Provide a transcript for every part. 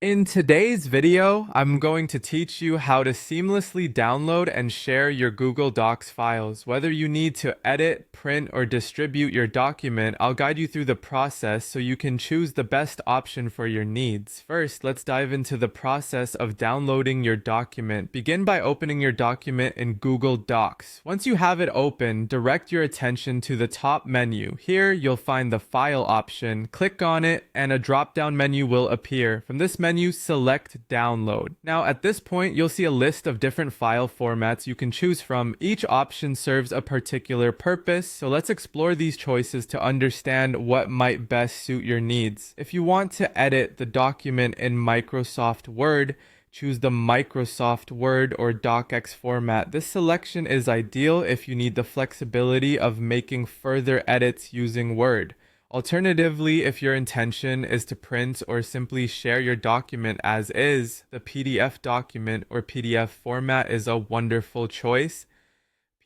In today's video, I'm going to teach you how to seamlessly download and share your Google Docs files. Whether you need to edit, print, or distribute your document, I'll guide you through the process so you can choose the best option for your needs. First, let's dive into the process of downloading your document. Begin by opening your document in Google Docs. Once you have it open, direct your attention to the top menu. Here, you'll find the File option. Click on it, and a drop-down menu will appear. From this menu, select Download. Now, at this point, you'll see a list of different file formats you can choose from. Each option serves a particular purpose, so let's explore these choices to understand what might best suit your needs. If you want to edit the document in Microsoft Word, choose the Microsoft Word or DocX format. This selection is ideal if you need the flexibility of making further edits using Word. Alternatively, if your intention is to print or simply share your document as is, the PDF document or PDF format is a wonderful choice.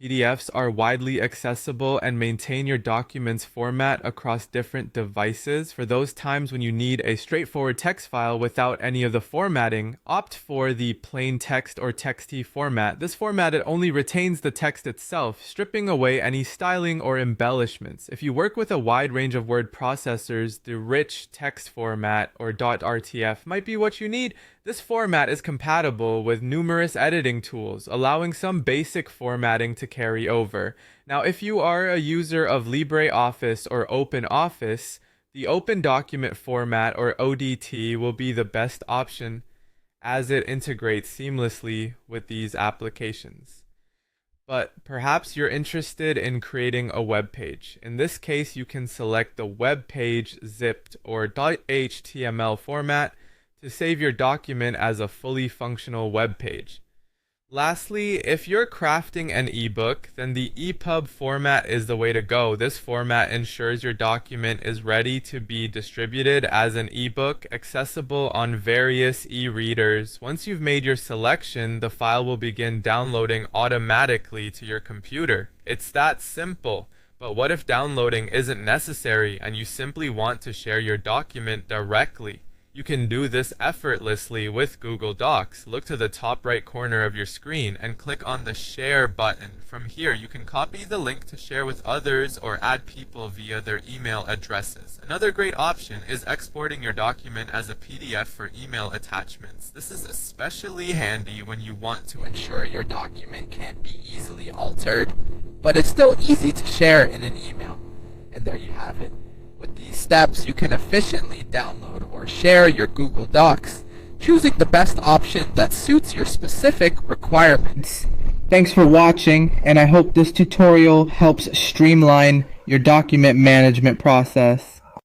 PDFs are widely accessible and maintain your document's format across different devices. For those times when you need a straightforward text file without any of the formatting, opt for the plain text or TXT format. This format only retains the text itself, stripping away any styling or embellishments. If you work with a wide range of word processors, the rich text format or .rtf might be what you need. This format is compatible with numerous editing tools, allowing some basic formatting to carry over. Now, if you are a user of LibreOffice or OpenOffice, the Open Document Format or ODT will be the best option as it integrates seamlessly with these applications. But perhaps you're interested in creating a web page. In this case, you can select the web page zipped or .html format to save your document as a fully functional web page. Lastly, if you're crafting an ebook, then the EPUB format is the way to go. This format ensures your document is ready to be distributed as an ebook, accessible on various e-readers. Once you've made your selection, the file will begin downloading automatically to your computer. It's that simple. But what if downloading isn't necessary and you simply want to share your document directly? You can do this effortlessly with Google Docs. Look to the top right corner of your screen and click on the Share button. From here, you can copy the link to share with others or add people via their email addresses. Another great option is exporting your document as a PDF for email attachments. This is especially handy when you want to ensure your document can't be easily altered, but it's still easy to share in an email. And there you have it. With these steps, you can efficiently download or share your Google Docs, choosing the best option that suits your specific requirements. Thanks for watching, and I hope this tutorial helps streamline your document management process.